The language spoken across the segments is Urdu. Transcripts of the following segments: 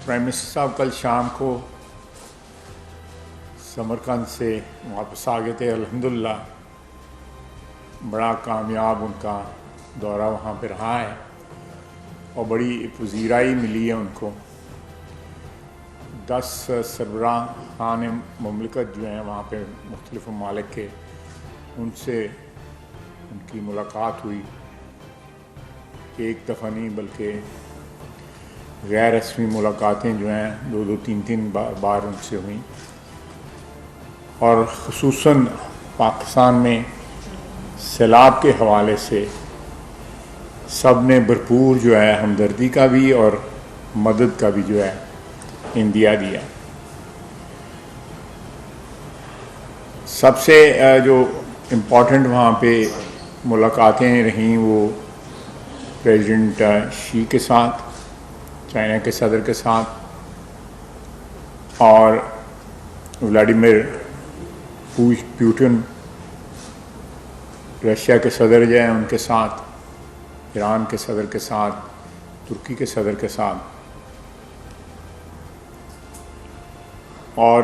پرائم منسٹر صاحب کل شام کو سمرقند سے واپس آ گئے تھے. الحمدللہ بڑا کامیاب ان کا دورہ وہاں پہ رہا ہے اور بڑی پذیرائی ملی ہے ان کو. 10 سربراہان مملکت جو ہیں وہاں پہ مختلف ممالک کے، ان سے ان کی ملاقات ہوئی. ایک دفعہ نہیں بلکہ غیر رسمی ملاقاتیں جو ہیں 2 3 بار ان سے ہوئیں، اور خصوصاً پاکستان میں سیلاب کے حوالے سے سب نے بھرپور جو ہے ہمدردی کا بھی اور مدد کا بھی جو ہے عندیہ دیا. سب سے جو امپورٹنٹ وہاں پہ ملاقاتیں رہیں وہ پریزیڈنٹ شی کے ساتھ، چائنا کے صدر کے ساتھ، اور ولاڈیمیر پوٹن رشیا کے صدر جو ہیں ان کے ساتھ، ایران کے صدر کے ساتھ، ترکی کے صدر کے ساتھ. اور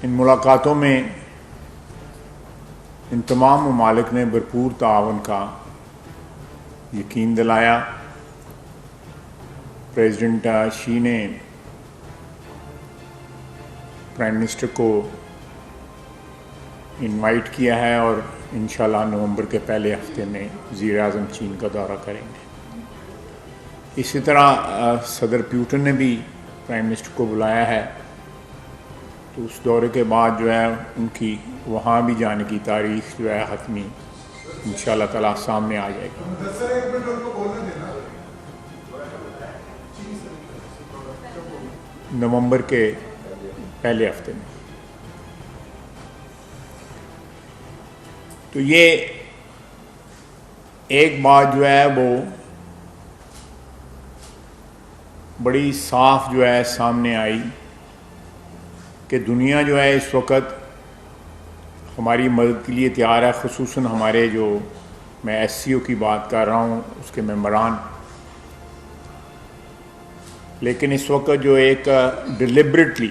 ان ملاقاتوں میں ان تمام ممالک نے بھرپور تعاون کا یقین دلایا. پریزیڈنٹ شی نے پرائم منسٹر کو انوائٹ کیا ہے اور انشاءاللہ نومبر کے پہلے ہفتے میں وزیر اعظم چین کا دورہ کریں گے. اسی طرح صدر پیوٹن نے بھی پرائم منسٹر کو بلایا ہے، تو اس دورے کے بعد جو ہے ان کی وہاں بھی جانے کی تاریخ جو ہے حتمی انشاءاللہ تعالیٰ سامنے آ جائے گی. نومبر کے پہلے ہفتے میں. تو یہ ایک بات جو ہے وہ بڑی صاف جو ہے سامنے آئی کہ دنیا جو ہے اس وقت ہماری مدد کے لیے تیار ہے، خصوصاً ہمارے جو میں ایس سی او کی بات کر رہا ہوں اس کے ممبران. لیکن اس وقت جو ایک ڈیلیبریٹلی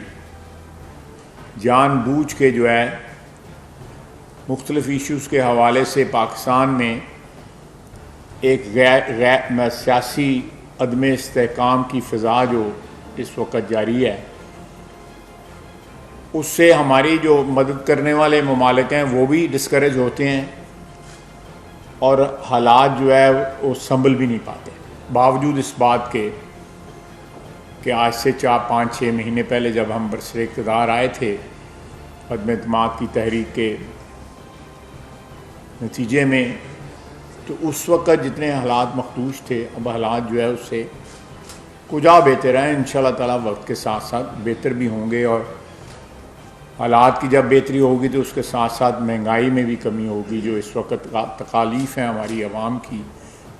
جان بوجھ کے جو ہے مختلف ایشوز کے حوالے سے پاکستان میں ایک غیر سیاسی عدم استحکام کی فضا جو اس وقت جاری ہے، اس سے ہماری جو مدد کرنے والے ممالک ہیں وہ بھی ڈسکریج ہوتے ہیں اور حالات جو ہے وہ سنبھل بھی نہیں پاتے، باوجود اس بات کے کہ آج سے 4-5-6 مہینے پہلے جب ہم برسر اقتدار آئے تھے عدم اعتماد کی تحریک کے نتیجے میں، تو اس وقت جتنے حالات مخدوش تھے اب حالات جو ہے اس سے کجا بہتر ہیں. انشاءاللہ تعالیٰ وقت کے ساتھ ساتھ بہتر بھی ہوں گے، اور حالات کی جب بہتری ہوگی تو اس کے ساتھ ساتھ مہنگائی میں بھی کمی ہوگی. جو اس وقت تکالیف ہیں ہماری عوام کی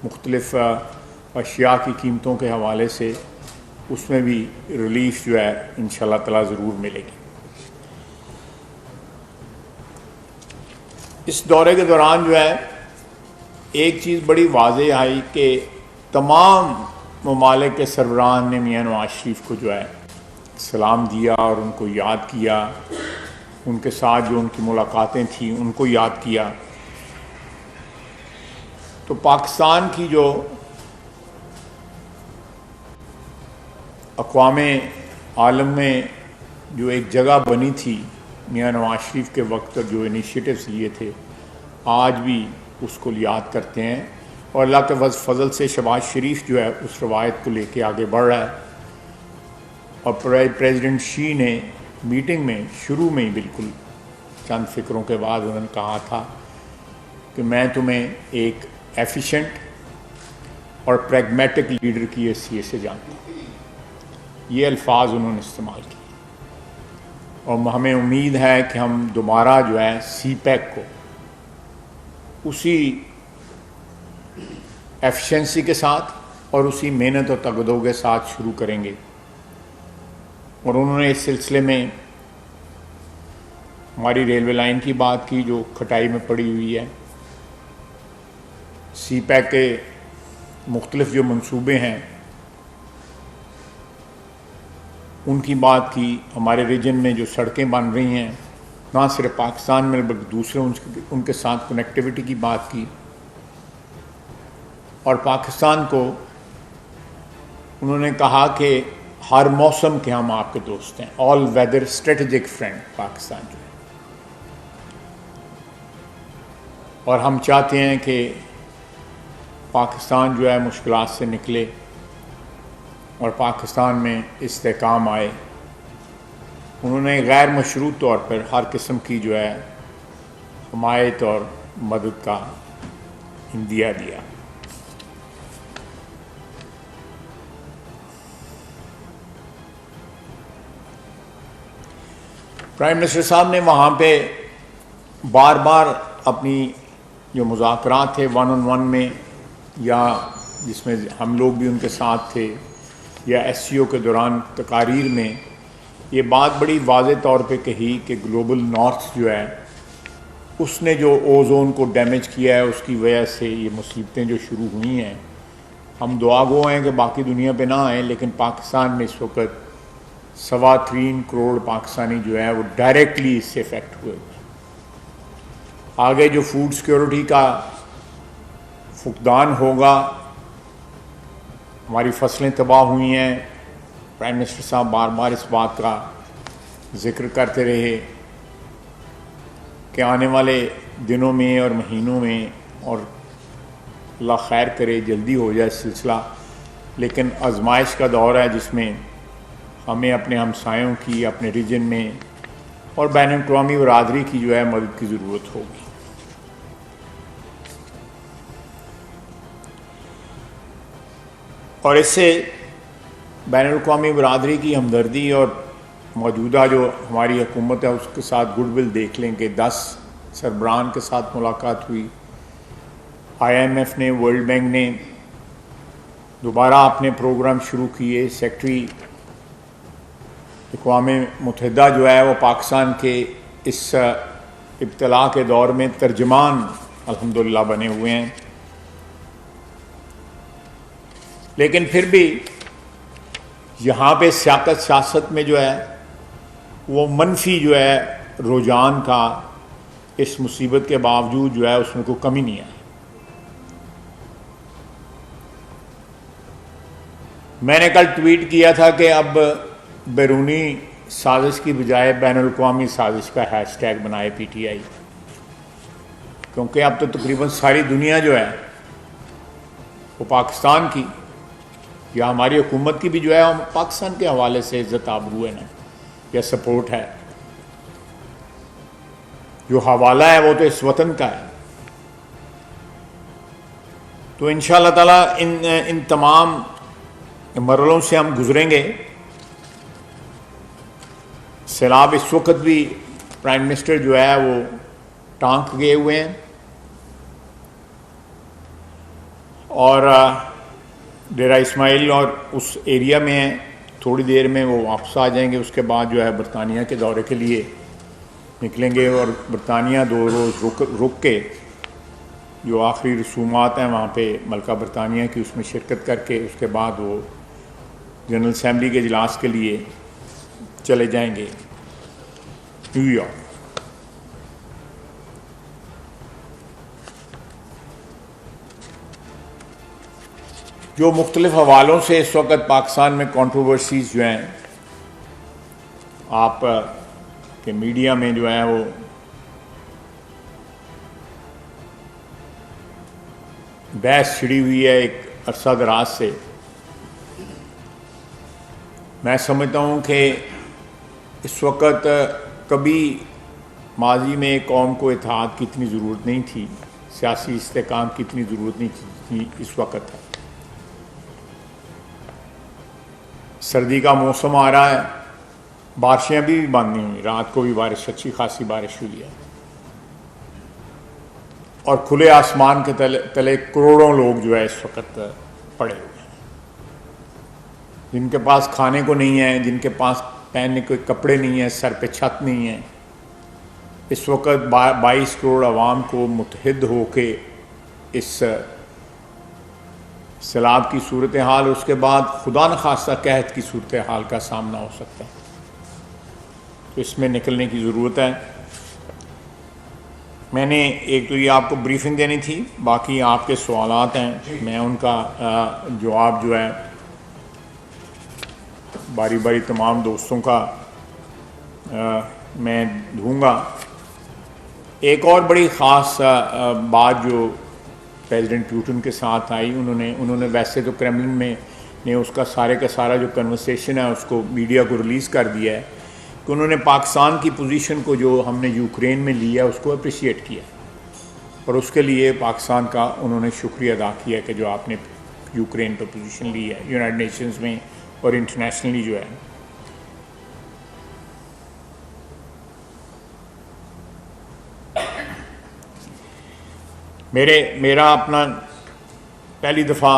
مختلف اشیاء کی قیمتوں کے حوالے سے، اس میں بھی ریلیف جو ہے انشاءاللہ تعالیٰ ضرور ملے گی. اس دورے کے دوران جو ہے ایک چیز بڑی واضح آئی کہ تمام ممالک کے سربراہان نے میاں نواز شریف کو جو ہے سلام دیا اور ان کو یاد کیا، ان کے ساتھ جو ان کی ملاقاتیں تھیں ان کو یاد کیا. تو پاکستان کی جو اقوام عالم میں جو ایک جگہ بنی تھی میاں نواز شریف کے وقت جو انیشیٹوز لیے تھے، آج بھی اس کو یاد کرتے ہیں، اور اللہ کے فضل سے شہباز شریف جو ہے اس روایت کو لے کے آگے بڑھ رہا ہے. اور پریزیڈنٹ شی نے میٹنگ میں شروع میں ہی بالکل چند فکروں کے بعد انہوں نے کہا تھا کہ میں تمہیں ایک ایفیشینٹ اور پریگمیٹک لیڈر کی حیثیت سے جانتا ہوں. یہ الفاظ انہوں نے استعمال کیے، اور ہمیں امید ہے کہ ہم دوبارہ جو ہے سی پیک کو اسی ایفیشنسی کے ساتھ اور اسی محنت اور تگدو کے ساتھ شروع کریں گے. اور انہوں نے اس سلسلے میں ہماری ریلوے لائن کی بات کی جو کھٹائی میں پڑی ہوئی ہے. سی پیک کے مختلف جو منصوبے ہیں ان کی بات کی. ہمارے ریجن میں جو سڑکیں بن رہی ہیں نہ صرف پاکستان میں بلکہ دوسرے ان کے ساتھ کنیکٹیوٹی کی بات کی. اور پاکستان کو انہوں نے کہا کہ ہر موسم کے ہم آپ کے دوست ہیں. آل ویدر اسٹریٹجک فرینڈ پاکستان جو ہے. اور ہم چاہتے ہیں کہ پاکستان جو ہے مشکلات سے نکلے اور پاکستان میں استحکام آئے. انہوں نے غیر مشروط طور پر ہر قسم کی جو ہے حمایت اور مدد کا عندیہ دیا. پرائم منسٹر صاحب نے وہاں پہ بار بار اپنی جو مذاکرات تھے 1-on-1 میں یا جس میں ہم لوگ بھی ان کے ساتھ تھے یا SCO کے دوران تقاریر میں یہ بات بڑی واضح طور پہ کہی کہ گلوبل نارتھ جو ہے اس نے جو اوزون کو ڈیمیج کیا ہے اس کی وجہ سے یہ مصیبتیں جو شروع ہوئی ہیں. ہم دعا گو ہیں کہ باقی دنیا پہ نہ آئیں لیکن پاکستان میں اس وقت 3.25 کروڑ پاکستانی جو ہے وہ ڈائریکٹلی اس سے افیکٹ ہوئے. آگے جو فوڈ سیکیورٹی کا فقدان ہوگا, ہماری فصلیں تباہ ہوئی ہیں. پرائم منسٹر صاحب بار بار اس بات کا ذکر کرتے رہے کہ آنے والے دنوں میں اور مہینوں میں, اور اللہ خیر کرے جلدی ہو جائے سلسلہ, لیکن آزمائش کا دور ہے جس میں ہمیں اپنے ہمسایوں کی, اپنے ریجن میں اور بین الاقوامی برادری کی جو ہے مدد کی ضرورت ہوگی. اور اس سے بین الاقوامی برادری کی ہمدردی اور موجودہ جو ہماری حکومت ہے اس کے ساتھ گڈ ول دیکھ لیں کہ 10 سربراہان کے ساتھ ملاقات ہوئی. IMF نے, ورلڈ بینک نے دوبارہ اپنے پروگرام شروع کیے. سیکرٹری اقوام متحدہ جو ہے وہ پاکستان کے اس ابتلا کے دور میں ترجمان الحمدللہ بنے ہوئے ہیں. لیکن پھر بھی یہاں پہ سیاست میں جو ہے وہ منفی جو ہے رجحان کا اس مصیبت کے باوجود جو ہے اس میں کوئی کمی نہیں آئی. میں نے کل ٹویٹ کیا تھا کہ اب بیرونی سازش کی بجائے بین الاقوامی سازش کا ہیش ٹیگ بنائے PTI, کیونکہ اب تو تقریباً ساری دنیا جو ہے وہ پاکستان کی یا ہماری حکومت کی بھی جو ہے پاکستان کے حوالے سے عزت آبرو ہے نا یا سپورٹ ہے. جو حوالہ ہے وہ تو اس وطن کا ہے. تو انشاءاللہ تعالیٰ ان تمام مرحلوں سے ہم گزریں گے. سیلاب اس وقت بھی پرائم منسٹر جو ہے وہ ٹانک گئے ہوئے ہیں اور ڈیرہ اسماعیل اور اس ایریا میں ہیں. تھوڑی دیر میں وہ واپس آ جائیں گے. اس کے بعد جو ہے برطانیہ کے دورے کے لیے نکلیں گے اور برطانیہ 2 روز رک کے جو آخری رسومات ہیں وہاں پہ ملکہ برطانیہ کی اس میں شرکت کر کے اس کے بعد وہ جنرل اسمبلی کے اجلاس کے لیے چلے جائیں گے نیو یارک. جو مختلف حوالوں سے اس وقت پاکستان میں کنٹروورسیز جو ہیں آپ کے میڈیا میں جو ہے وہ بحث چھڑی ہوئی ہے ایک عرصہ دراز سے. میں سمجھتا ہوں کہ اس وقت کبھی ماضی میں ایک قوم کو اتحاد کی اتنی ضرورت نہیں تھی, سیاسی استحکام کی اتنی ضرورت نہیں تھی اس وقت ہے. سردی کا موسم آ رہا ہے, بارشیں بھی بند نہیں ہوئی, رات کو بھی بارش, اچھی خاصی بارش ہوئی ہے اور کھلے آسمان کے تلے کروڑوں لوگ جو ہے اس وقت پڑے ہوئے ہیں, جن کے پاس کھانے کو نہیں ہے, جن کے پاس پہننے کے کپڑے نہیں ہیں, سر پہ چھت نہیں ہے. اس وقت 22 کروڑ عوام کو متحد ہو کے اس سیلاب کی صورتحال، اس کے بعد خدا نخواستہ قحط کی صورتحال کا سامنا ہو سکتا ہے، تو اس میں نکلنے کی ضرورت ہے۔ میں نے ایک تو یہ آپ کو بریفنگ دینی تھی، باقی آپ کے سوالات ہیں، میں ان کا جواب جو ہے باری باری تمام دوستوں کا میں دوں گا۔ ایک اور بڑی خاص بات جو پریزیڈنٹ پوٹن کے ساتھ آئی، انہوں نے ویسے تو کرملن میں نے اس کا سارے کا سارا جو کنورسیشن ہے اس کو میڈیا کو ریلیز کر دیا ہے کہ انہوں نے پاکستان کی پوزیشن کو جو ہم نے یوکرین میں لیا اس کو اپریشیٹ کیا، اور اس کے لیے پاکستان کا انہوں نے شکریہ ادا کیا کہ جو آپ نے یوکرین پہ پوزیشن لی ہے یونائٹڈ نیشنز میں اور انٹرنیشنلی جو ہے۔ میرا اپنا پہلی دفعہ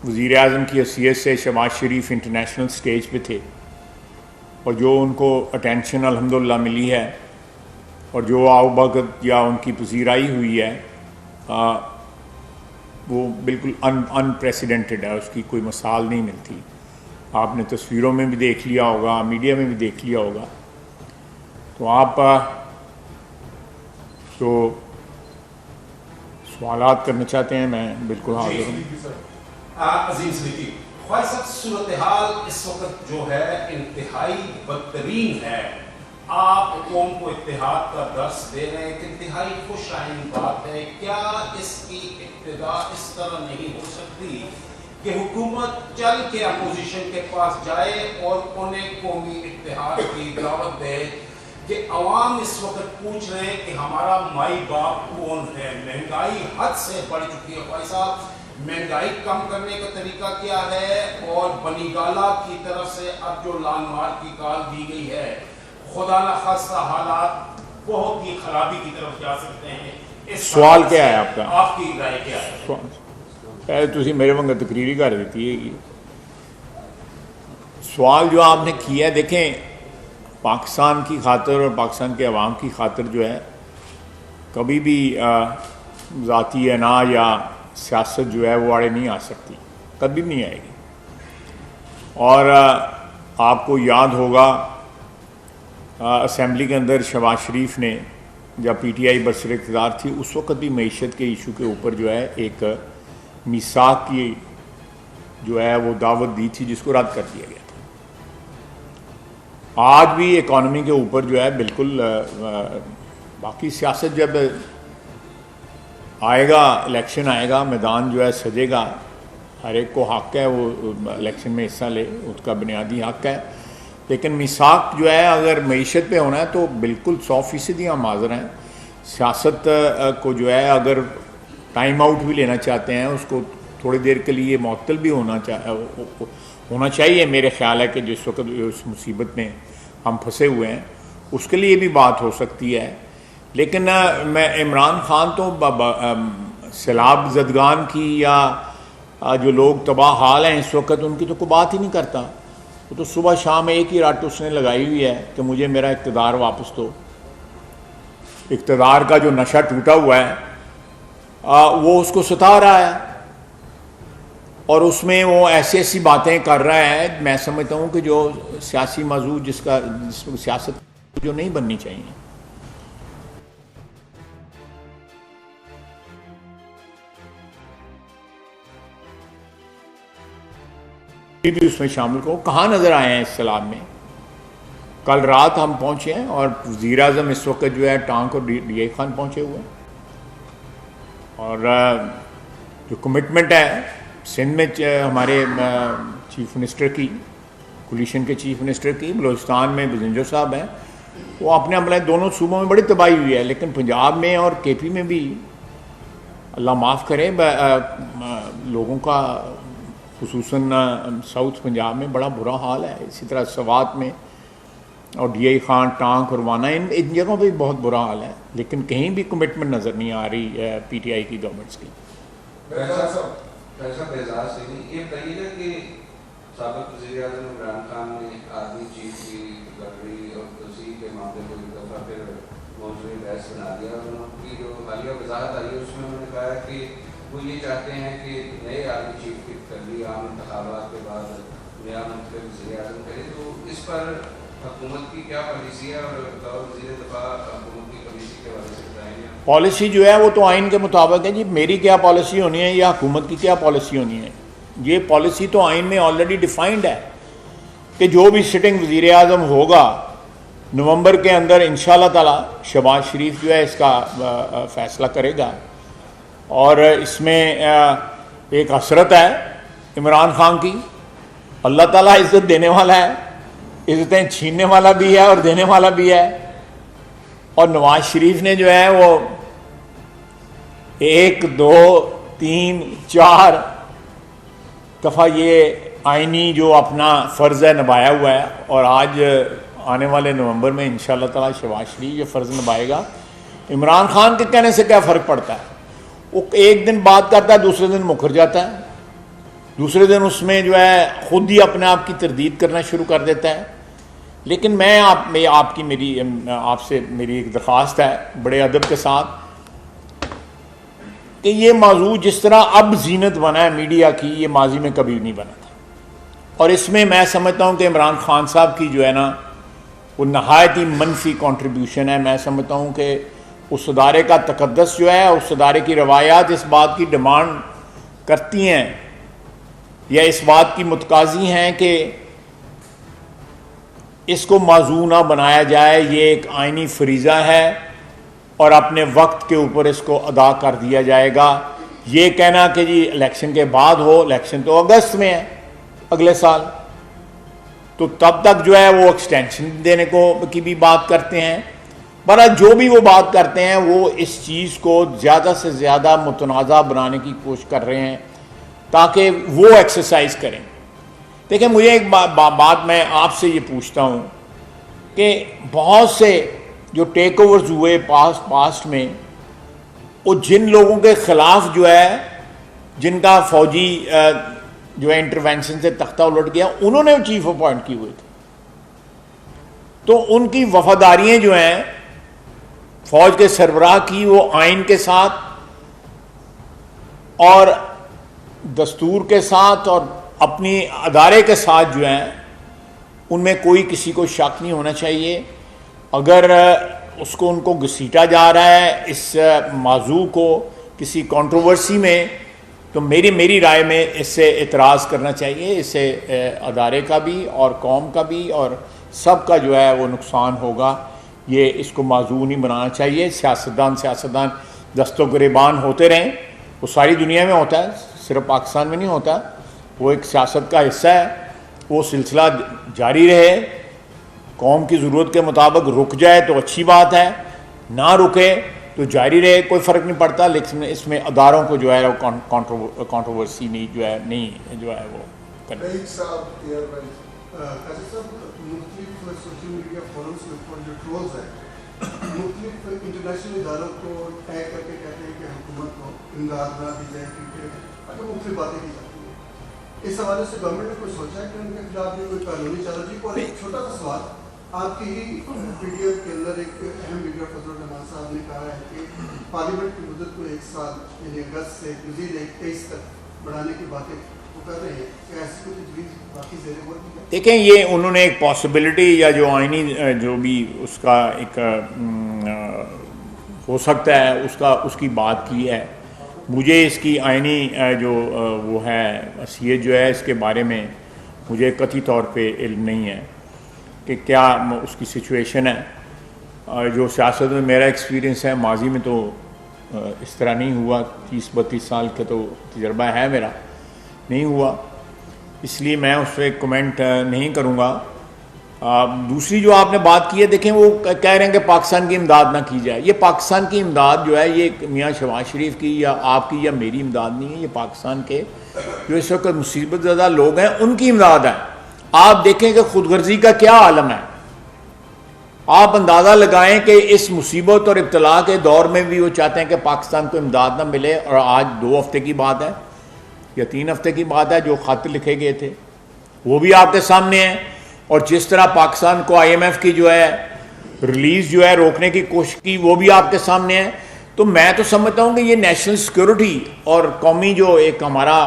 وزیر اعظم کی حیثیت سے شہباز شریف انٹرنیشنل سٹیج پہ تھے، اور جو ان کو اٹینشن الحمدللہ ملی ہے اور جو آؤبگت یا ان کی پذیرائی ہوئی ہے وہ بالکل انپریسیڈنٹڈ ہے، اس کی کوئی مثال نہیں ملتی۔ آپ نے تصویروں میں بھی دیکھ لیا ہوگا، میڈیا میں بھی دیکھ لیا ہوگا، تو آپ تو سوالات کرنا چاہتے ہیں، میں بالکل حاضر ہوں۔ عظیم صدیقی، خواہ صاحب صورتحال اس وقت جو ہے انتہائی بدترین ہے، آپ قوم کو اتحاد کا درس دے رہے ہیں، انتہائی خوش آئین بات ہے، کیا اس کی ابتدا اس طرح نہیں ہو سکتی کہ حکومت چل کے اپوزیشن کے پاس جائے اور انہیں قومی اتحاد کی دعوت دے کہ عوام اس وقت پوچھ رہے ہیں کہ ہمارا مائی باپ کون ہے؟ مہنگائی حد سے بڑھ چکی ہے، بھائی صاحب مہنگائی کم کرنے کا طریقہ کیا ہے؟ اور بنی گالہ کی طرف سے اب جو لان مار کی کال دی گئی ہے، خدا نخواستہ حالات بہت ہی خرابی کی طرف جا سکتے ہیں۔ اس سوال کیا ہے آپ کا؟ آپ کی رائے کیا ہے؟ پہلے تسی میرے وانگر تقریری کر دیتی ہے۔ سوال جو آپ نے کیا ہے، دیکھیں پاکستان کی خاطر اور پاکستان کے عوام کی خاطر جو ہے کبھی بھی ذاتی انا یا سیاست جو ہے وہ آڑے نہیں آ سکتی، کبھی بھی نہیں آئے گی۔ اور آپ کو یاد ہوگا اسمبلی کے اندر شہباز شریف نے جب پی ٹی آئی برسر اقتدار تھی اس وقت بھی معیشت کے ایشو کے اوپر جو ہے ایک میثاق کی جو ہے وہ دعوت دی تھی، جس کو رد کر دیا گیا تھا۔ آج بھی اکانومی کے اوپر جو ہے بالکل باقی سیاست جب آئے گا، الیکشن آئے گا، میدان جو ہے سجے گا، ہر ایک کو حق ہے وہ الیکشن میں حصہ لے، اس کا بنیادی حق ہے، لیکن میثاق جو ہے اگر معیشت پہ ہونا ہے تو بالکل 100% ہم حاضر ہیں۔ سیاست کو جو ہے اگر ٹائم آؤٹ بھی لینا چاہتے ہیں، اس کو تھوڑی دیر کے لیے معطل بھی ہونا چاہیے۔ میرے خیال ہے کہ جس وقت اس مصیبت میں ہم پھنسے ہوئے ہیں اس کے لیے بھی بات ہو سکتی ہے، لیکن میں عمران خان تو سیلاب زدگان کی یا جو لوگ تباہ حال ہیں اس وقت ان کی تو کوئی بات ہی نہیں کرتا۔ وہ تو صبح شام ایک ہی رٹ اس نے لگائی ہوئی ہے کہ مجھے میرا اقتدار واپس دو۔ اقتدار کا جو نشہ ٹوٹا ہوا ہے وہ اس کو ستا رہا ہے، اور اس میں وہ ایسی باتیں کر رہا ہے، میں سمجھتا ہوں کہ جو سیاسی موضوع جس میں سیاست جو نہیں بننی چاہیے۔ بھی اس میں شامل کو کہاں نظر آئے ہیں اس سیلاب میں؟ کل رات ہم پہنچے ہیں اور وزیر اعظم اس وقت جو ہے ٹانک اور ڈی آئی خان پہنچے ہوئے ہیں، اور جو کمٹمنٹ ہے سندھ میں ہمارے چیف منسٹر کی، کولیشن کے چیف منسٹر کی، بلوچستان میں بزنجو صاحب ہیں، وہ اپنے عملے دونوں صوبوں میں بڑی تباہی ہوئی ہے، لیکن پنجاب میں اور کے پی میں بھی اللہ معاف کرے لوگوں کا، خصوصاً ساؤتھ پنجاب میں بڑا برا حال ہے، اسی طرح سوات میں اور ڈی آئی خان، ٹانک اور وانا ان جگہوں پہ بھی بہت برا حال ہے، لیکن کہیں بھی کمٹمنٹ نظر نہیں آ رہی پی ٹی آئی کی گورنمنٹس کی۔ یہ بتائیے گا کہ سابق وزیر اعظم عمران خان نے آرمی چیف کی گڈری اور توسیع کے معاملے کو ایک دفعہ پھر موضوع بحث بنا دیا، اور ان کی جو حالیہ وضاحت آئی ہے اس میں انہوں نے کہا ہے کہ وہ یہ چاہتے ہیں کہ نئے آرمی چیف کی تقرری عام انتخابات کے بعد نیا منتخب وزیر اعظم کرے، تو اس پر حکومت کی کیا پالیسی ہے اور بطور وزیر دفاع حکومت کی پالیسی کے حوالے سے بتائیں گے؟ پالیسی جو ہے وہ تو آئین کے مطابق ہے جی. میری کیا پالیسی ہونی ہے یا حکومت کی کیا پالیسی ہونی ہے؟ یہ پالیسی تو آئین میں آلریڈی ڈیفائنڈ ہے کہ جو بھی سٹنگ وزیر اعظم ہوگا نومبر کے اندر انشاءاللہ تعالی شہباز شریف جو ہے اس کا فیصلہ کرے گا. اور اس میں ایک حسرت ہے عمران خان کی. اللہ تعالیٰ عزت دینے والا ہے، عزتیں چھیننے والا بھی ہے اور دینے والا بھی ہے. اور نواز شریف نے جو ہے وہ 1 2 3 4 دفعہ یہ آئینی جو اپنا فرض ہے نبھایا ہوا ہے. اور آج آنے والے نومبر میں انشاءاللہ تعالی شہباز شریف یہ فرض نبھائے گا. عمران خان کے کہنے سے کیا فرق پڑتا ہے؟ وہ ایک دن بات کرتا ہے، دوسرے دن مکر جاتا ہے، دوسرے دن اس میں جو ہے خود ہی اپنے آپ کی تردید کرنا شروع کر دیتا ہے. لیکن میں آپ سے میری ایک درخواست ہے بڑے ادب کے ساتھ کہ یہ موضوع جس طرح اب زینت بنا ہے میڈیا کی، یہ ماضی میں کبھی نہیں بنا تھا. اور اس میں میں سمجھتا ہوں کہ عمران خان صاحب کی جو ہے نا وہ نہایت ہی منفی کنٹریبیوشن ہے. میں سمجھتا ہوں کہ اس ادارے کا تقدس جو ہے، اس ادارے کی روایات اس بات کی ڈیمانڈ کرتی ہیں یا اس بات کی متقاضی ہیں کہ اس کو موضوع نہ بنایا جائے. یہ ایک آئینی فریضہ ہے اور اپنے وقت کے اوپر اس کو ادا کر دیا جائے گا. یہ کہنا کہ جی الیکشن کے بعد ہو، الیکشن تو اگست میں ہے اگلے سال، تو تب تک جو ہے وہ ایکسٹینشن دینے کی بھی بات کرتے ہیں. برا جو بھی وہ بات کرتے ہیں وہ اس چیز کو زیادہ سے زیادہ متنازع بنانے کی کوشش کر رہے ہیں تاکہ وہ ایکسرسائز کریں. دیکھیں مجھے ایک بات میں آپ سے یہ پوچھتا ہوں کہ بہت سے جو ٹیک اوورز ہوئے پاسٹ میں، وہ جن لوگوں کے خلاف جو ہے، جن کا فوجی جو ہے انٹروینشن سے تختہ الٹ گیا، انہوں نے چیف اپوائنٹ کی ہوئے تھے. تو ان کی وفاداریاں جو ہیں فوج کے سربراہ کی، وہ آئین کے ساتھ اور دستور کے ساتھ اور اپنی ادارے کے ساتھ جو ہیں ان میں کوئی کسی کو شک نہیں ہونا چاہیے. اگر ان کو گھسیٹا جا رہا ہے اس موضوع کو کسی کنٹروورسی میں، تو میری رائے میں اس سے اعتراض کرنا چاہیے. اس سے ادارے کا بھی اور قوم کا بھی اور سب کا جو ہے وہ نقصان ہوگا. یہ اس کو موضوع نہیں بنانا چاہیے. سیاستدان دست و گریبان ہوتے رہیں، وہ ساری دنیا میں ہوتا ہے، صرف پاکستان میں نہیں ہوتا. وہ ایک سیاست کا حصہ ہے. وہ سلسلہ جاری رہے، قوم کی ضرورت کے مطابق رک جائے تو اچھی بات ہے، نہ رکے تو جاری رہے، کوئی فرق نہیں پڑتا. لیکن اس میں اداروں کو جو ہے وہ کنٹروورسی نہیں جو ہے وہ کرنا. مختلف سوشل میڈیا فورمز کے اوپر جو ٹرولز ہیں مختلف انٹرنیشنل اداروں کو ٹیگ کر کے کہتے ہیں کہ حکومت کو امداد نہ دی جائے کیونکہ اگر مختلف باتیں کی جاتی ہیں. اس حوالے سے گورنمنٹ نے کوئی سوچا ہے کہ ان کے خلاف بھی کوئی قانونی چارجی کو؟ اور ایک چھوٹا سا سوال، آپ کی ہی ویڈیو کے اندر ایک اہم ویڈیو فضل الرحمان صاحب نے کہا ہے کہ پارلیمنٹ کی مدت کو 1 سال یعنی اگست سے مزید 23 تک بڑھانے کی باتیں وہ کر رہے ہیں. کیا ایسی کوئی تجویز باقی زیر غور کی؟ دیکھیں یہ انہوں نے ایک پاسبلٹی یا جو آئینی جو بھی اس کا ایک ہو سکتا ہے اس کی بات کی ہے. مجھے اس کی آئینی جو وہ ہے حیثیت جو ہے اس کے بارے میں مجھے قطعی طور پہ علم نہیں ہے کہ کیا اس کی سچویشن ہے. جو سیاست میں میرا ایکسپیرینس ہے، ماضی میں تو اس طرح نہیں ہوا. 30-32 سال کا تو تجربہ ہے میرا، نہیں ہوا، اس لیے میں اس پہ کمنٹ نہیں کروں گا. دوسری جو آپ نے بات کی ہے، دیکھیں وہ کہہ رہے ہیں کہ پاکستان کی امداد نہ کی جائے. یہ پاکستان کی امداد جو ہے یہ میاں شہباز شریف کی یا آپ کی یا میری امداد نہیں ہے. یہ پاکستان کے جو اس وقت مصیبت زدہ لوگ ہیں ان کی امداد ہے. آپ دیکھیں کہ خود غرضی کا کیا عالم ہے. آپ اندازہ لگائیں کہ اس مصیبت اور ابتلا کے دور میں بھی وہ چاہتے ہیں کہ پاکستان کو امداد نہ ملے. اور آج 2 ہفتے کی بات ہے یا 3 ہفتے کی بات ہے، جو خط لکھے گئے تھے وہ بھی آپ کے سامنے ہیں. اور جس طرح پاکستان کو IMF کی جو ہے ریلیز جو ہے روکنے کی کوشش کی وہ بھی آپ کے سامنے ہے. تو میں تو سمجھتا ہوں کہ یہ نیشنل سیکورٹی اور قومی جو ایک ہمارا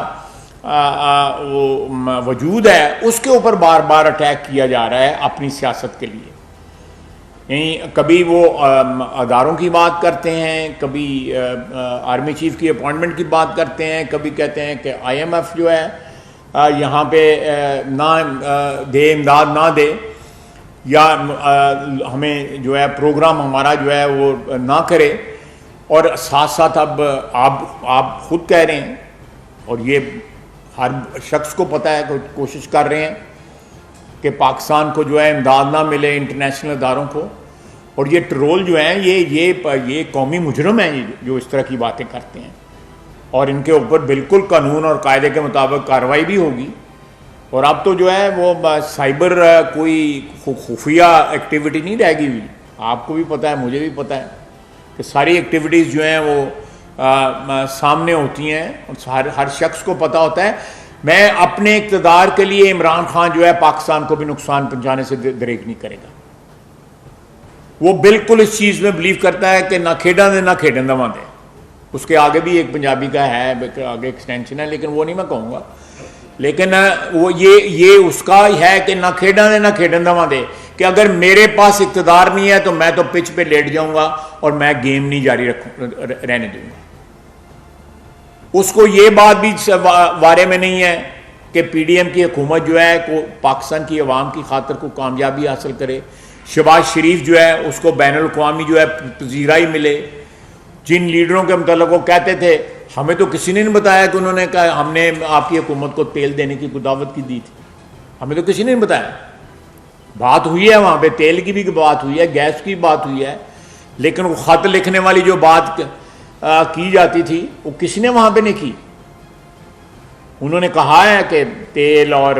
وہ وجود ہے اس کے اوپر بار بار اٹیک کیا جا رہا ہے اپنی سیاست کے لیے. یعنی کبھی وہ اداروں کی بات کرتے ہیں, کبھی آرمی چیف کی اپوائنٹمنٹ کی بات کرتے ہیں, کبھی کہتے ہیں کہ آئی ایم ایف جو ہے یہاں پہ نہ دے, امداد نہ دے, یا ہمیں جو ہے پروگرام ہمارا جو ہے وہ نہ کرے. اور ساتھ ساتھ اب آپ خود کہہ رہے ہیں اور یہ ہر شخص کو پتہ ہے کہ کوشش کر رہے ہیں کہ پاکستان کو جو ہے امداد نہ ملے انٹرنیشنل اداروں کو. اور یہ ٹرول جو ہیں یہ قومی مجرم ہیں جو اس طرح کی باتیں کرتے ہیں, اور ان کے اوپر بالکل قانون اور قاعدے کے مطابق کارروائی بھی ہوگی. اور اب تو جو ہے وہ سائبر کوئی خفیہ ایکٹیویٹی نہیں رہ گئی ہوئی. آپ کو بھی پتہ ہے, مجھے بھی پتہ ہے کہ ساری ایکٹیویٹیز جو ہیں وہ سامنے ہوتی ہیں, اور ہر شخص کو پتہ ہوتا ہے. میں اپنے اقتدار کے لیے عمران خان جو ہے پاکستان کو بھی نقصان پہنچانے سے دریغ نہیں کرے گا. وہ بالکل اس چیز میں بلیو کرتا ہے کہ نہ کھیڈاں دے نہ کھیڈن دواں دے. اس کے آگے بھی ایک پنجابی کا ہے, آگے ایکسٹینشن ہے, لیکن وہ نہیں میں کہوں گا. لیکن وہ یہ اس کا ہے کہ نہ کھیڈاں دے نہ کھیڈن دواں دے, کہ اگر میرے پاس اقتدار نہیں ہے تو میں تو پچ پہ لیٹ جاؤں گا اور میں گیم نہیں جاری رہنے دوں گا. اس کو یہ بات بھی بارے میں نہیں ہے کہ پی ڈی ایم کی حکومت جو ہے کو پاکستان کی عوام کی خاطر کو کامیابی حاصل کرے. شہباز شریف جو ہے اس کو بین الاقوامی جو ہے پذیرائی ملے. جن لیڈروں کے متعلق وہ کہتے تھے ہمیں تو کسی نے نہیں بتایا کہ انہوں نے کہا ہم نے آپ کی حکومت کو تیل دینے کی دعوت کی دی تھی, ہمیں تو کسی نے نہیں بتایا. بات ہوئی ہے وہاں پہ, تیل کی بھی بات ہوئی ہے, گیس کی بات ہوئی ہے, لیکن وہ خط لکھنے والی جو بات کی جاتی تھی وہ کسی نے وہاں پہ نہیں کی. انہوں نے کہا ہے کہ تیل اور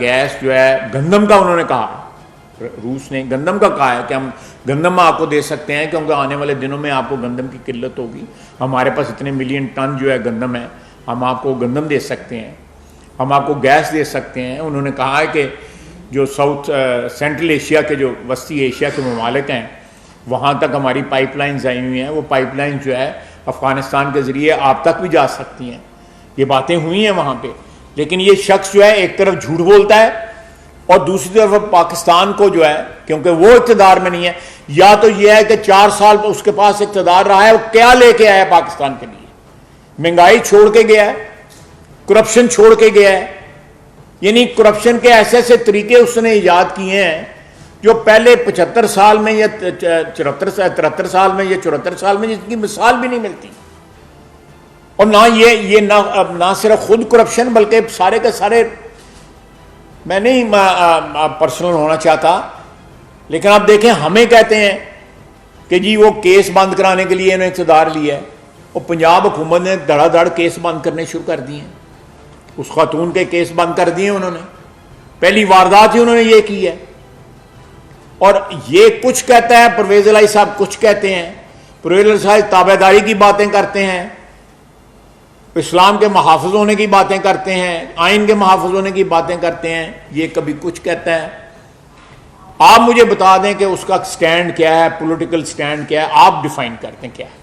گیس جو ہے, گندم کا انہوں نے کہا, روس نے گندم کا کہا ہے کہ ہم گندم آپ کو دے سکتے ہیں کیونکہ آنے والے دنوں میں آپ کو گندم کی قلت ہوگی, ہمارے پاس اتنے ملین ٹن جو ہے گندم ہے, ہم آپ کو گندم دے سکتے ہیں, ہم آپ کو گیس دے سکتے ہیں. انہوں نے کہا ہے کہ جو ساؤتھ سینٹرل ایشیا کے جو وسطی ایشیا کے ممالک ہیں وہاں تک ہماری پائپ لائنز آئی ہوئی ہیں, وہ پائپ لائن جو ہے افغانستان کے ذریعے آپ تک بھی جا سکتی ہیں. یہ باتیں ہوئی ہیں وہاں پہ. لیکن یہ شخص جو ہے ایک طرف جھوٹ بولتا ہے اور دوسری طرف پاکستان کو جو ہے, کیونکہ وہ اقتدار میں نہیں ہے, یا تو یہ ہے کہ 4 سال اس کے پاس اقتدار رہا ہے, وہ کیا لے کے آیا پاکستان کے لیے؟ مہنگائی چھوڑ کے گیا ہے, کرپشن چھوڑ کے گیا ہے. یعنی کرپشن کے ایسے ایسے طریقے اس نے ایجاد کیے ہیں جو پہلے 75 سال میں یا 73 سال میں یا 74 سال میں جس کی مثال بھی نہیں ملتی. اور نہ یہ نہ صرف خود کرپشن بلکہ سارے کے سارے, میں نہیں پرسنل ہونا چاہتا, لیکن آپ دیکھیں ہمیں کہتے ہیں کہ جی وہ کیس بند کرانے کے لیے انہوں نے اقتدار لیا ہے, اور پنجاب حکومت نے دھڑا دھڑ کیس بند کرنے شروع کر دیے ہیں. اس خاتون کے کیس بند کر دیے انہوں نے, پہلی واردات ہی انہوں نے یہ کی ہے. اور یہ کچھ کہتا ہے پرویز الہی صاحب, کچھ کہتے ہیں پرویز الہی صاحب تابع داری کی باتیں کرتے ہیں, اسلام کے محافظ ہونے کی باتیں کرتے ہیں, آئین کے محافظ ہونے کی باتیں کرتے ہیں. یہ کبھی کچھ کہتا ہے. آپ مجھے بتا دیں کہ اس کا سٹینڈ کیا ہے, پولیٹیکل سٹینڈ کیا ہے, آپ ڈیفائن کرتے ہیں کیا ہے.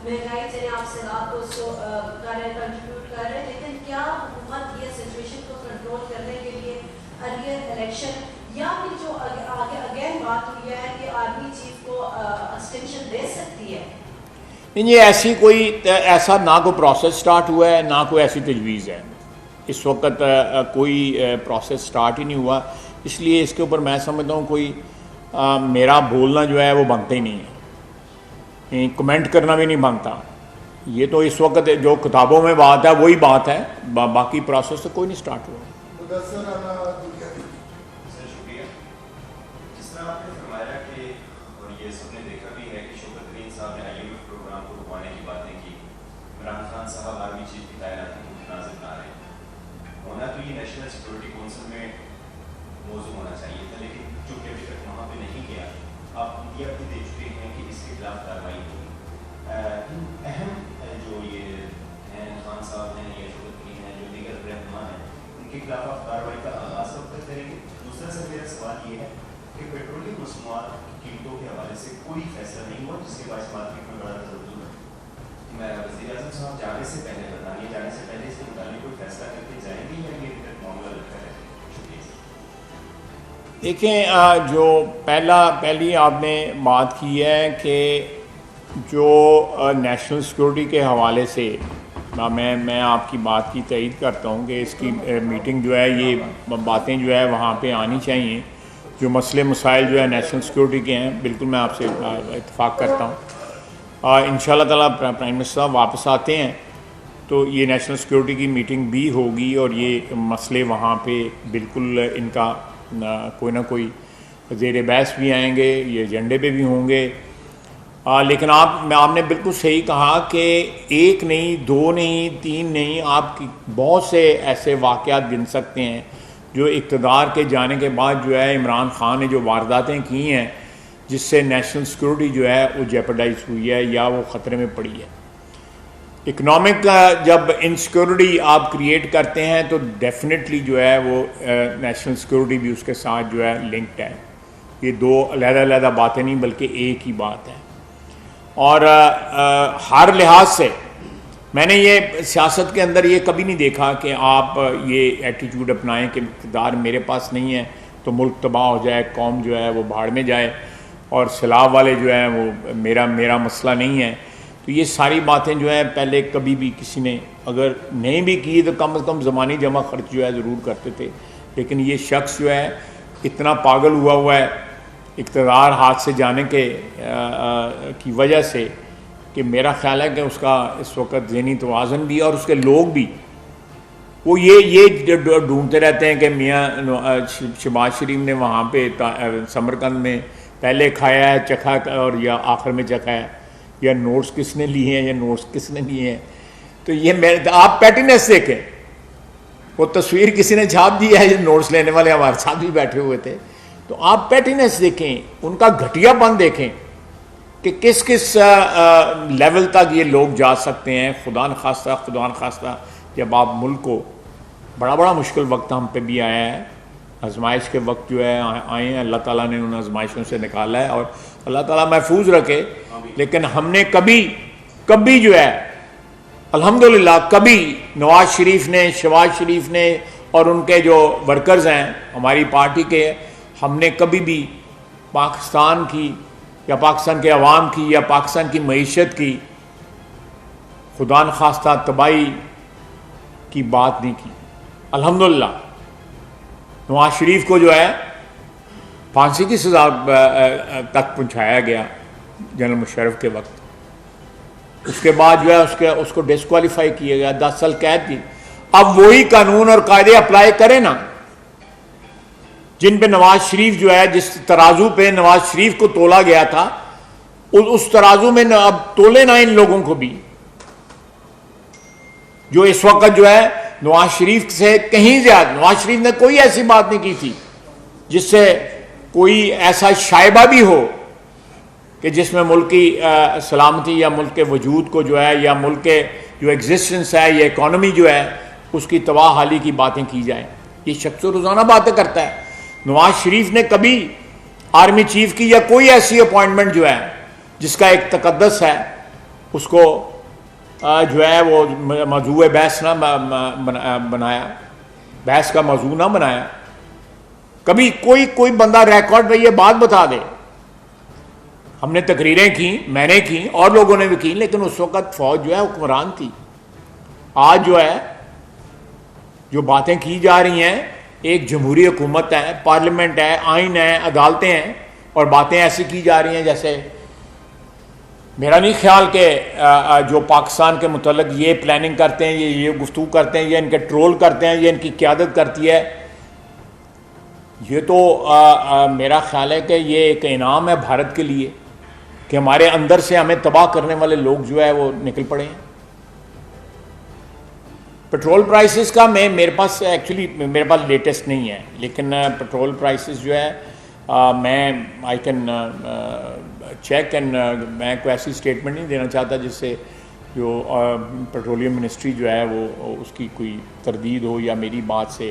مہنگائی چلے آپ سے رات کو اس کو کر رہے کنٹریبیوٹ کر رہے, لیکن کیا حکومت یہ سچویشن کو کنٹرول کرنے کے لیے ارلیئر الیکشن یا پھر جو آگے اگین بات ہوئی ہے کہ آرمی چیف کو ایکسٹینشن دے سکتی ہے؟ یہ ایسی کوئی ایسا نہ کوئی پروسیس سٹارٹ ہوا ہے نہ کوئی ایسی تجویز ہے. اس وقت کوئی پروسیس سٹارٹ ہی نہیں ہوا, اس لیے اس کے اوپر میں سمجھتا ہوں کوئی میرا بولنا جو ہے وہ بنتا ہی نہیں ہے, کمنٹ کرنا بھی نہیں بنتا. یہ تو اس وقت جو کتابوں میں بات ہے وہی بات ہے, باقی پروسیس تو کوئی نہیں سٹارٹ ہوا. شکریہ. جس طرح آپ نے فرمایا کہ اور یہ سب نے دیکھا بھی ہے کہ شوکت ترین صاحب نے آئی ایم ایف پروگرام کو رکوانے کی باتیں کی, عمران خان صاحب آرمی چیف کی تعیناتی کو متنازع بنا رہے ہیں. ہونا تو یہ نیشنل سیکورٹی کونسل میں موضوع ہونا چاہیے تھا, کے خلاف آپ کارروائی کا آغاز کب تک کریں گے؟ دوسرا سر میرا سوال یہ ہے کہ پیٹرولیم مصنوعات کی قیمتوں کے حوالے سے کوئی فیصلہ نہیں ہوا جس کے باعث مارکیٹ میں بڑا تردد ہے. میں وزیر اعظم صاحب جانے سے پہلے برطانیہ جانے سے پہلے اس کے متعلق کوئی فیصلہ کر کے جائیں گے یا یہ معاملہ لگتا ہے؟ شکریہ. دیکھیں جو پہلی آپ نے بات کی ہے کہ جو نیشنل سیکورٹی کے حوالے سے میں آپ کی بات کی تائید کرتا ہوں کہ اس کی میٹنگ جو ہے یہ باتیں جو ہے وہاں پہ آنی چاہیے. جو مسئلے مسائل جو ہے نیشنل سیکورٹی کے ہیں بالکل میں آپ سے اتفاق کرتا ہوں. انشاءاللہ تعالیٰ پرائم منسٹر صاحب واپس آتے ہیں تو یہ نیشنل سیکورٹی کی میٹنگ بھی ہوگی اور یہ مسئلے وہاں پہ بالکل ان کا کوئی نہ کوئی زیر بحث بھی آئیں گے, یہ ایجنڈے پہ بھی ہوں گے. لیکن آپ نے بالکل صحیح کہا کہ ایک نہیں, دو نہیں, تین نہیں, آپ کی بہت سے ایسے واقعات گن سکتے ہیں جو اقتدار کے جانے کے بعد جو ہے عمران خان نے جو وارداتیں کی ہیں جس سے نیشنل سیکورٹی جو ہے وہ جیپرڈائز ہوئی ہے یا وہ خطرے میں پڑی ہے. اکنامک جب انسیکورٹی آپ کریٹ کرتے ہیں تو ڈیفینیٹلی جو ہے وہ نیشنل سیکورٹی بھی اس کے ساتھ جو ہے لنکڈ ہے. یہ دو علیحدہ باتیں نہیں بلکہ ایک ہی بات ہے. اور ہر لحاظ سے میں نے یہ سیاست کے اندر یہ کبھی نہیں دیکھا کہ آپ یہ ایٹیٹیوڈ اپنائیں کہ اقتدار میرے پاس نہیں ہے تو ملک تباہ ہو جائے, قوم جو ہے وہ بھاڑ میں جائے اور سیلاب والے جو ہیں وہ میرا مسئلہ نہیں ہے. تو یہ ساری باتیں جو ہیں پہلے کبھی بھی کسی نے اگر نہیں بھی کی تو کم از کم زمانی جمع خرچ جو ہے ضرور کرتے تھے. لیکن یہ شخص جو ہے اتنا پاگل ہوا ہے اقتدار ہاتھ سے جانے کی وجہ سے کہ میرا خیال ہے کہ اس کا اس وقت ذہنی توازن بھی اور اس کے لوگ بھی وہ یہ ڈھونڈتے رہتے ہیں کہ میاں شہباز شریف نے وہاں پہ سمرقند میں پہلے کھایا ہے چکھا اور یا آخر میں چکھا ہے, یا نوٹس کس نے لیے ہیں یا نوٹس کس نے لیے ہیں. تو یہ آپ پیٹینس دیکھیں, وہ تصویر کسی نے چھاپ دی ہے, نوٹس لینے والے ہمارے ساتھ بھی بیٹھے ہوئے تھے. تو آپ پیٹینس دیکھیں, ان کا گھٹیا پن دیکھیں کہ کس لیول تک یہ لوگ جا سکتے ہیں. خدا نخواستہ جب آپ ملک کو بڑا مشکل وقت ہم پہ بھی آیا ہے, آزمائش کے وقت جو ہے آئے ہیں, اللہ تعالیٰ نے ان آزمائشوں سے نکالا ہے اور اللہ تعالیٰ محفوظ رکھے. لیکن ہم نے کبھی جو ہے الحمدللہ کبھی نواز شریف نے, شہباز شریف نے اور ان کے جو ورکرز ہیں ہماری پارٹی کے, ہم نے کبھی بھی پاکستان کی یا پاکستان کے عوام کی یا پاکستان کی معیشت کی خدا نخواستہ تباہی کی بات نہیں کی. الحمدللہ نواز شریف کو جو ہے پھانسی کی سزا تک پہنچایا گیا جنرل مشرف کے وقت. اس کے بعد جو ہے اس کو ڈسکوالیفائی کیا گیا, 10 سال قید کی. اب وہی قانون اور قاعدے اپلائی کریں نا جن پہ نواز شریف جو ہے, جس ترازو پہ نواز شریف کو تولا گیا تھا اس ترازو میں اب تولے نہ ان لوگوں کو بھی جو اس وقت جو ہے نواز شریف سے کہیں زیادہ. نواز شریف نے کوئی ایسی بات نہیں کی تھی جس سے کوئی ایسا شائبہ بھی ہو کہ جس میں ملک کی سلامتی یا ملک کے وجود کو جو ہے یا ملک کے جو ایگزسٹنس ہے یا اکانومی جو ہے اس کی تباہ حالی کی باتیں کی جائیں. یہ شخص روزانہ باتیں کرتا ہے. نواز شریف نے کبھی آرمی چیف کی یا کوئی ایسی اپوائنٹمنٹ جو ہے جس کا ایک تقدس ہے اس کو جو ہے وہ موضوع بحث نہ بنایا, بحث کا موضوع نہ بنایا. کبھی کوئی بندہ ریکارڈ پہ یہ بات بتا دے. ہم نے تقریریں کی, میں نے کی اور لوگوں نے بھی کی, لیکن اس وقت فوج جو ہے حکمران تھی. آج جو ہے جو باتیں کی جا رہی ہیں, ایک جمہوری حکومت ہے, پارلیمنٹ ہے, آئین ہے, عدالتیں ہیں, اور باتیں ایسی کی جا رہی ہیں جیسے میرا نہیں خیال کہ جو پاکستان کے متعلق یہ پلاننگ کرتے ہیں, یہ گفتگو کرتے ہیں, یہ ان کے ٹرول کرتے ہیں, یہ ان کی قیادت کرتی ہے, یہ تو میرا خیال ہے کہ یہ ایک انعام ہے بھارت کے لیے کہ ہمارے اندر سے ہمیں تباہ کرنے والے لوگ جو ہے وہ نکل پڑے ہیں. پیٹرول پرائسز کا میرے پاس لیٹسٹ نہیں ہے, لیکن پیٹرول پرائسز جو ہے میں آئی کین چیک اینڈ میں کوئی ایسی اسٹیٹمنٹ نہیں دینا چاہتا جس سے جو پیٹرولیم منسٹری جو ہے وہ اس کی کوئی تردید ہو یا میری بات سے